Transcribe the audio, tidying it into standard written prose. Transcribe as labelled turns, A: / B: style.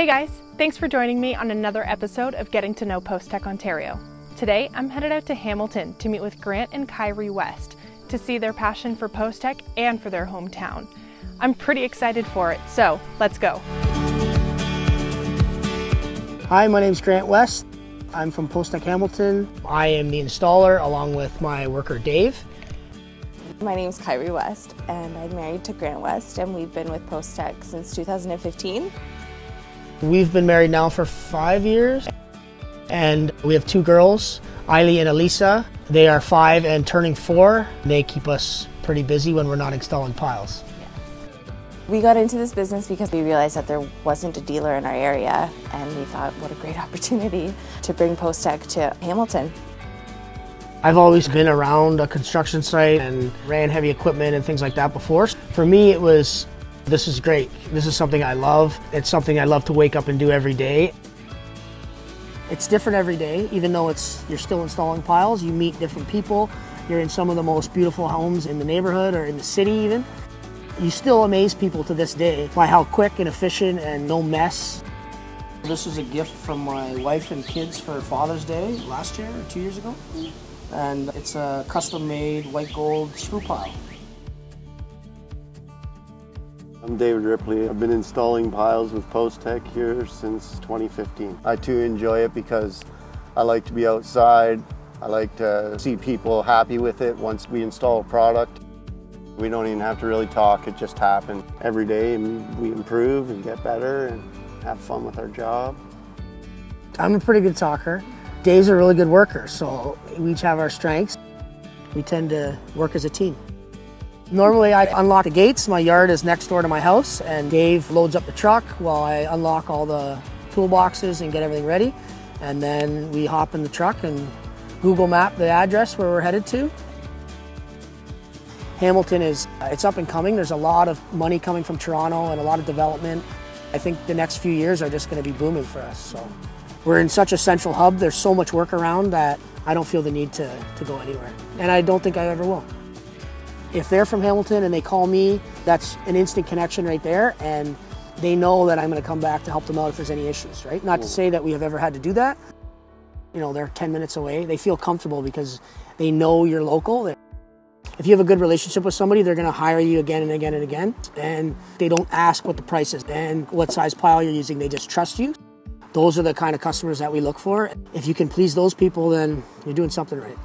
A: Hey guys, thanks for joining me on another episode of Getting to Know Postech Ontario. Today I'm headed out to Hamilton to meet with Grant and Kairi West to see their passion for Postech and for their hometown. I'm pretty excited for it, so let's go.
B: Hi, my name's Grant West. I'm from Postech Hamilton. I am the installer along with my worker Dave.
C: My name's Kairi West and I'm married to Grant West and we've been with Postech since 2015.
B: We've been married now for 5 years and we have 2 girls, Eiley and Elisa. They are 5 and turning 4. They keep us pretty busy when we're not installing piles.
C: We got into this business because we realized that there wasn't a dealer in our area and we thought what a great opportunity to bring Postech to Hamilton.
B: I've always been around a construction site and ran heavy equipment and things like that before. For me it was, this is great. This is something I love. It's something I love to wake up and do every day. It's different every day, even though you're still installing piles. You meet different people. You're in some of the most beautiful homes in the neighborhood or in the city even. You still amaze people to this day by how quick and efficient and no mess. This is a gift from my wife and kids for Father's Day last year or 2 years ago. And it's a custom-made white gold screw pile.
D: I'm Dave Ripley. I've been installing piles with Postech here since 2015. I too enjoy it because I like to be outside. I like to see people happy with it once we install a product. We don't even have to really talk, it just happens. Every day we improve and get better and have fun with our job.
B: I'm a pretty good talker. Dave's a really good worker, so we each have our strengths. We tend to work as a team. Normally I unlock the gates. My yard is next door to my house and Dave loads up the truck while I unlock all the toolboxes and get everything ready. And then we hop in the truck and Google map the address where we're headed to. Hamilton it's up and coming. There's a lot of money coming from Toronto and a lot of development. I think the next few years are just going to be booming for us. So we're in such a central hub. There's so much work around that I don't feel the need to go anywhere. And I don't think I ever will. If they're from Hamilton and they call me, that's an instant connection right there. And they know that I'm going to come back to help them out if there's any issues, right? Not to say that we have ever had to do that. You know, they're 10 minutes away. They feel comfortable because they know you're local. If you have a good relationship with somebody, they're going to hire you again and again and again. And they don't ask what the price is and what size pile you're using. They just trust you. Those are the kind of customers that we look for. If you can please those people, then you're doing something right.